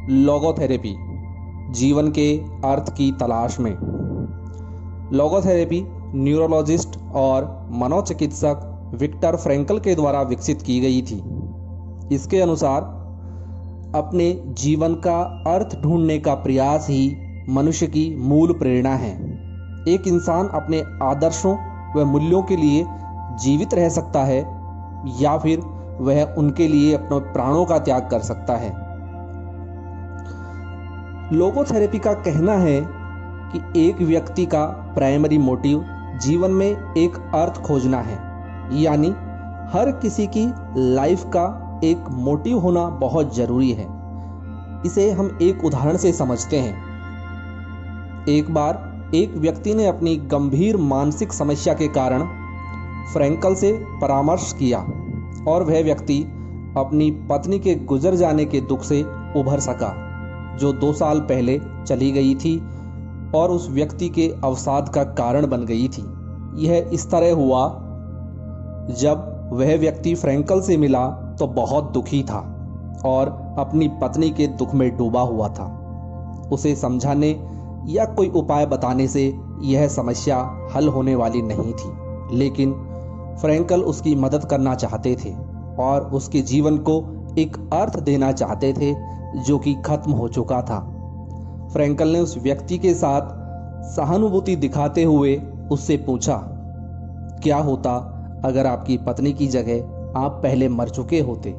Logotherapy, जीवन के अर्थ की तलाश में। लोगोथेरेपी न्यूरोलॉजिस्ट और मनोचिकित्सक विक्टर फ्रैंकल के द्वारा विकसित की गई थी। इसके अनुसार अपने जीवन का अर्थ ढूंढने का प्रयास ही मनुष्य की मूल प्रेरणा है। एक इंसान अपने आदर्शों व मूल्यों के लिए जीवित रह सकता है या फिर वह उनके लिए अपने प्राणों का त्याग कर सकता है। लोगोथेरेपी का कहना है कि एक व्यक्ति का प्राइमरी मोटिव जीवन में एक अर्थ खोजना है, यानी हर किसी की लाइफ का एक मोटिव होना बहुत जरूरी है। इसे हम एक उदाहरण से समझते हैं। एक बार एक व्यक्ति ने अपनी गंभीर मानसिक समस्या के कारण फ्रैंकल से परामर्श किया और वह व्यक्ति अपनी पत्नी के गुजर जाने के दुख से उभर सका, जो 2 साल पहले चली गई थी और उस व्यक्ति के अवसाद का कारण बन गई थी। यह इस तरह हुआ, जब वह व्यक्ति फ्रैंकल से मिला तो बहुत दुखी था और अपनी पत्नी के दुख में डूबा हुआ था। उसे समझाने या कोई उपाय बताने से यह समस्या हल होने वाली नहीं थी, लेकिन फ्रैंकल उसकी मदद करना चाहते थे और उसके जीवन को एक अर्थ देना चाहते थे जो कि खत्म हो चुका था। फ्रैंकल ने उस व्यक्ति के साथ सहानुभूति दिखाते हुए उससे पूछा, क्या होता अगर आपकी पत्नी की जगह आप पहले मर चुके होते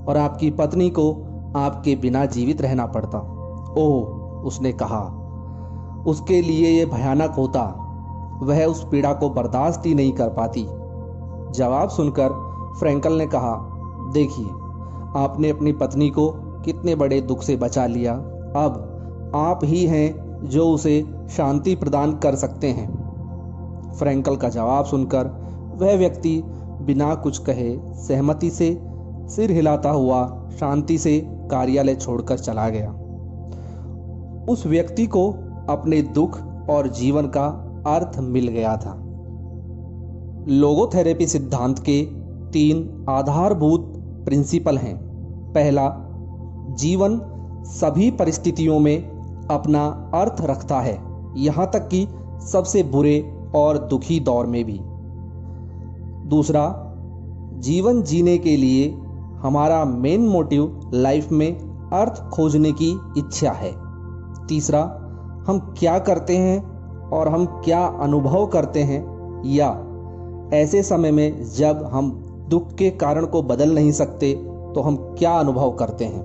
और आपकी पत्नी को आपके बिना जीवित रहना पड़ता? ओह, उसने कहा, उसके लिए यह भयानक होता। वह उस पीड़ा को बर्दाश्त ही नहीं कर पाती। जवाब सुनकर फ्रैंकल ने कहा, देखिए, आपने अपनी पत्नी को कितने बड़े दुख से बचा लिया। अब आप ही हैं जो उसे शांति प्रदान कर सकते हैं। फ्रैंकल का जवाब सुनकर वह व्यक्ति बिना कुछ कहे सहमति से सिर हिलाता हुआ शांति से कार्यालय छोड़कर चला गया। उस व्यक्ति को अपने दुख और जीवन का अर्थ मिल गया था। लोगोथेरेपी सिद्धांत के 3 आधारभूत प्रिंसिपल हैं। पहला, जीवन सभी परिस्थितियों में अपना अर्थ रखता है, यहाँ तक कि सबसे बुरे और दुखी दौर में भी। दूसरा, जीवन जीने के लिए हमारा मेन मोटिव लाइफ में अर्थ खोजने की इच्छा है। तीसरा, हम क्या करते हैं और हम क्या अनुभव करते हैं, या ऐसे समय में जब हम दुख के कारण को बदल नहीं सकते तो हम क्या अनुभव करते हैं।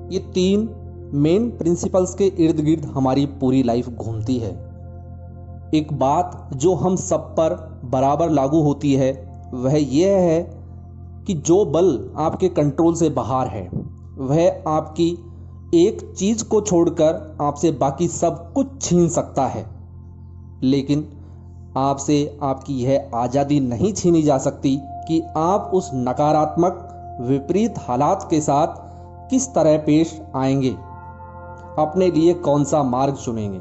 ये 3 मेन प्रिंसिपल्स के इर्द गिर्द हमारी पूरी लाइफ घूमती है। एक बात जो हम सब पर बराबर लागू होती है वह यह है कि जो बल आपके कंट्रोल से बाहर है वह आपकी एक चीज को छोड़कर आपसे बाकी सब कुछ छीन सकता है, लेकिन आपसे आपकी यह आज़ादी नहीं छीनी जा सकती कि आप उस नकारात्मक विपरीत हालात के साथ किस तरह पेश आएंगे, अपने लिए कौन सा मार्ग चुनेंगे।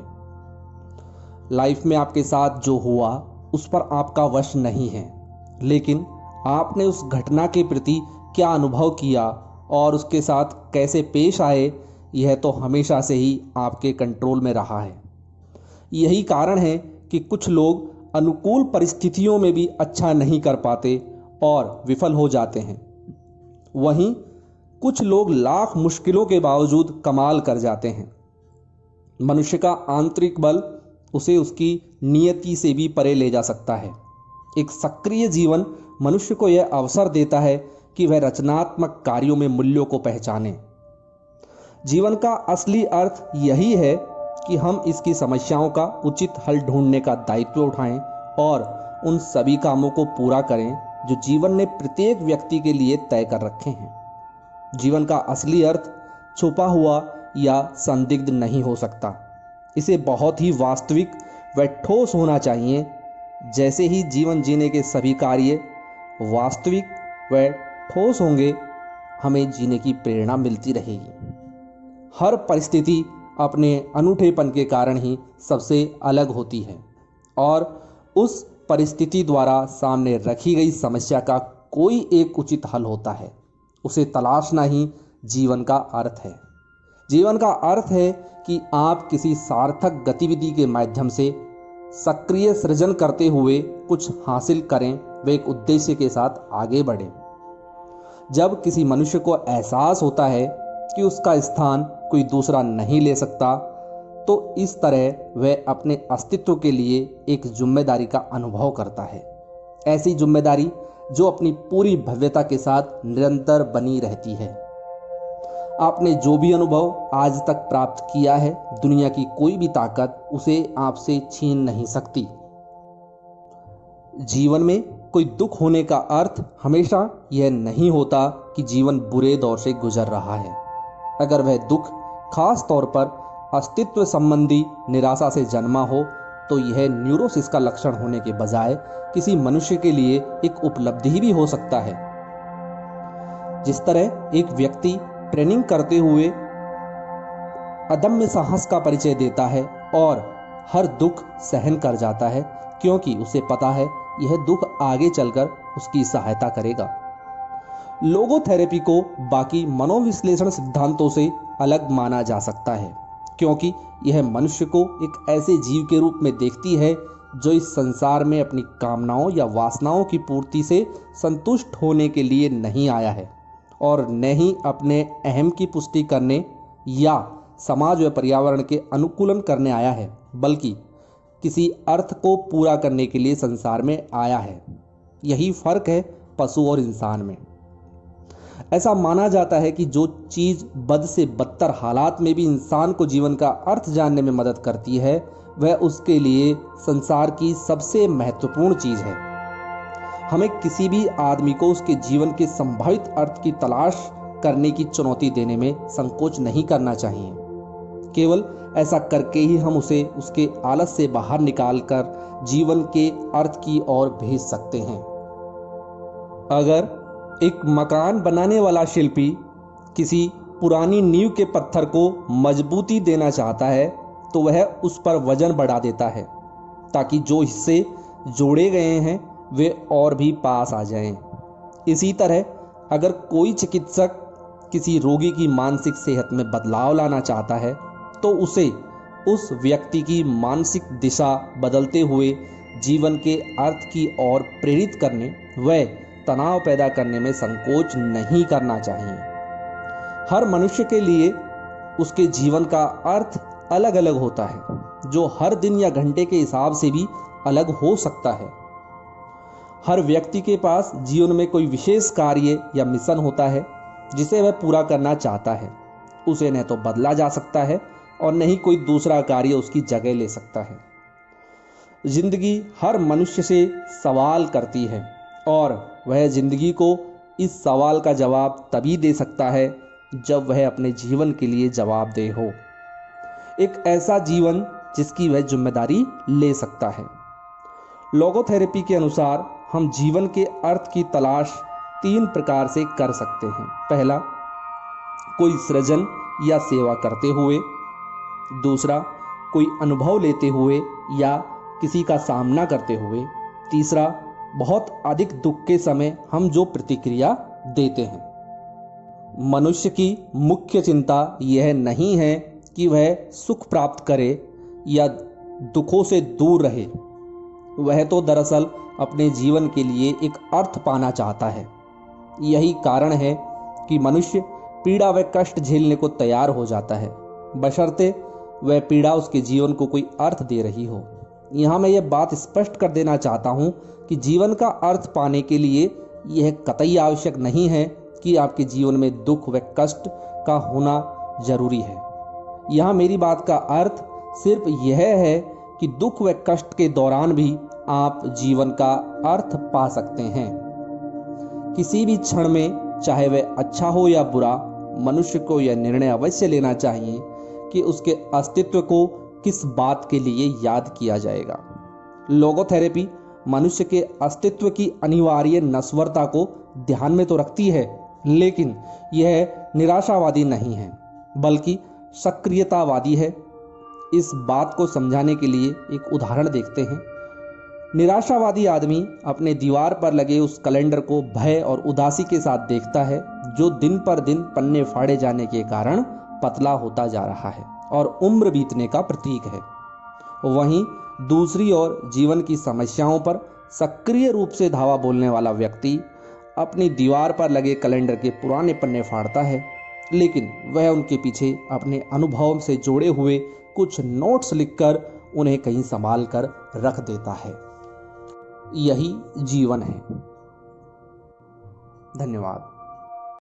लाइफ में आपके साथ जो हुआ उस पर आपका वश नहीं है, लेकिन आपने उस घटना के प्रति क्या अनुभव किया और उसके साथ कैसे पेश आए, यह तो हमेशा से ही आपके कंट्रोल में रहा है। यही कारण है कि कुछ लोग अनुकूल परिस्थितियों में भी अच्छा नहीं कर पाते और विफल हो जाते हैं, वहीं कुछ लोग लाख मुश्किलों के बावजूद कमाल कर जाते हैं। मनुष्य का आंतरिक बल उसे उसकी नियति से भी परे ले जा सकता है। एक सक्रिय जीवन मनुष्य को यह अवसर देता है कि वह रचनात्मक कार्यों में मूल्यों को पहचाने। जीवन का असली अर्थ यही है कि हम इसकी समस्याओं का उचित हल ढूंढने का दायित्व उठाएं और उन सभी कामों को पूरा करें जो जीवन ने प्रत्येक व्यक्ति के लिए तय कर रखे हैं। जीवन का असली अर्थ छुपा हुआ या संदिग्ध नहीं हो सकता। इसे बहुत ही वास्तविक व ठोस होना चाहिए। जैसे ही जीवन जीने के सभी कार्य वास्तविक व ठोस होंगे, हमें जीने की प्रेरणा मिलती रहेगी। हर परिस्थिति अपने अनूठेपन के कारण ही सबसे अलग होती है और उस परिस्थिति द्वारा सामने रखी गई समस्या का कोई एक उचित हल होता है। उसे तलाशना ही जीवन का अर्थ है। जीवन का अर्थ है कि आप किसी सार्थक गतिविधि के माध्यम से सक्रिय सृजन करते हुए कुछ हासिल करें, वे एक उद्देश्य के साथ आगे बढ़ें। जब किसी मनुष्य को एहसास होता है कि उसका स्थान कोई दूसरा नहीं ले सकता, तो इस तरह वह अपने अस्तित्व के लिए एक जिम्मेदारी का अनुभव करता है। ऐसी जिम्मेदारी जो अपनी पूरी भव्यता के साथ निरंतर बनी रहती है। आपने जो भी अनुभव आज तक प्राप्त किया है, दुनिया की कोई भी ताकत उसे आपसे छीन नहीं सकती। जीवन में कोई दुख होने का अर्थ हमेशा यह नहीं होता कि जीवन बुरे दौर से गुजर रहा है। अगर वह दुख खास तौर पर अस्तित्व संबंधी निराशा से जन्मा हो, तो यह न्यूरोसिस का लक्षण होने के बजाय किसी मनुष्य के लिए एक उपलब्धि भी हो सकता है। जिस तरह एक व्यक्ति ट्रेनिंग करते हुए अदम्य साहस का परिचय देता है और हर दुख सहन कर जाता है, क्योंकि उसे पता है यह दुख आगे चलकर उसकी सहायता करेगा। लोगोथेरेपी को बाकी मनोविश्लेषण सिद्धांतों से अलग माना जा सकता है, क्योंकि यह मनुष्य को एक ऐसे जीव के रूप में देखती है जो इस संसार में अपनी कामनाओं या वासनाओं की पूर्ति से संतुष्ट होने के लिए नहीं आया है और न ही अपने अहम की पुष्टि करने या समाज व पर्यावरण के अनुकूलन करने आया है, बल्कि किसी अर्थ को पूरा करने के लिए संसार में आया है। यही फर्क है पशु और इंसान में। ऐसा माना जाता है कि जो चीज़ बद से बदतर हालात में भी इंसान को जीवन का अर्थ जानने में मदद करती है, वह उसके लिए संसार की सबसे महत्वपूर्ण चीज़ है। हमें किसी भी आदमी को उसके जीवन के संभावित अर्थ की तलाश करने की चुनौती देने में संकोच नहीं करना चाहिए। केवल ऐसा करके ही हम उसे उसके आलस से बाहर निकालकर जीवन के अर्थ की ओर भेज सकते हैं। अगर एक मकान बनाने वाला शिल्पी किसी पुरानी नींव के पत्थर को मजबूती देना चाहता है, तो वह उस पर वजन बढ़ा देता है ताकि जो हिस्से जोड़े गए हैं वे और भी पास आ जाएं। इसी तरह अगर कोई चिकित्सक किसी रोगी की मानसिक सेहत में बदलाव लाना चाहता है, तो उसे उस व्यक्ति की मानसिक दिशा बदलते हुए जीवन के अर्थ की ओर प्रेरित करने व तनाव पैदा करने में संकोच नहीं करना चाहिए। हर मनुष्य के लिए उसके जीवन का अर्थ अलग अलग होता है, जो हर दिन या घंटे के हिसाब से भी अलग हो सकता है। हर व्यक्ति के पास जीवन में कोई विशेष कार्य या मिशन होता है जिसे वह पूरा करना चाहता है। उसे न तो बदला जा सकता है और न ही कोई दूसरा कार्य उसकी जगह ले सकता है। जिंदगी हर मनुष्य से सवाल करती है और वह जिंदगी को इस सवाल का जवाब तभी दे सकता है जब वह अपने जीवन के लिए जवाबदेह हो। एक ऐसा जीवन जिसकी वह जिम्मेदारी ले सकता है। लोगोथेरेपी के अनुसार हम जीवन के अर्थ की तलाश 3 प्रकार से कर सकते हैं। पहला, कोई सृजन या सेवा करते हुए। दूसरा, कोई अनुभव लेते हुए या किसी का सामना करते हुए। तीसरा, बहुत अधिक दुख के समय हम जो प्रतिक्रिया देते हैं। मनुष्य की मुख्य चिंता यह नहीं है कि वह सुख प्राप्त करे या दुखों से दूर रहे। वह तो दरअसल अपने जीवन के लिए एक अर्थ पाना चाहता है। यही कारण है कि मनुष्य पीड़ा व कष्ट झेलने को तैयार हो जाता है, बशर्ते वह पीड़ा उसके जीवन को कोई अर्थ दे रही हो। यहाँ मैं यह बात स्पष्ट कर देना चाहता हूँ कि जीवन का अर्थ पाने के लिए यह कतई आवश्यक नहीं है कि आपके जीवन में दुख व कष्ट का होना जरूरी है। यहाँ मेरी बात का अर्थ सिर्फ यह है कि दुख व कष्ट के दौरान भी आप जीवन का अर्थ पा सकते हैं। किसी भी क्षण में, चाहे वह अच्छा हो या बुरा, मनुष्य को यह निर्णय अवश्य लेना चाहिए कि उसके अस्तित्व को किस बात के लिए याद किया जाएगा। लोगोथेरेपी मनुष्य के अस्तित्व की अनिवार्य नश्वरता को ध्यान में तो रखती है, लेकिन यह निराशावादी नहीं है, बल्कि सक्रियतावादी है। इस बात को समझाने के लिए एक उदाहरण देखते हैं। निराशावादी आदमी अपने दीवार पर लगे उस कैलेंडर को भय और उदासी के साथ देखता है, जो दिन पर दिन पन्ने फाड़े जाने के कारण पतला होता जा रहा है और उम्र बीतने का प्रतीक है। वहीं दूसरी ओर जीवन की समस्याओं पर सक्रिय रूप से धावा बोलने वाला व्यक्ति अपनी दीवार पर लगे कैलेंडर के पुराने पन्ने फाड़ता है, लेकिन वह उनके पीछे अपने अनुभव से जोड़े हुए कुछ नोट्स लिखकर उन्हें कहीं संभाल कर रख देता है। यही जीवन है। धन्यवाद।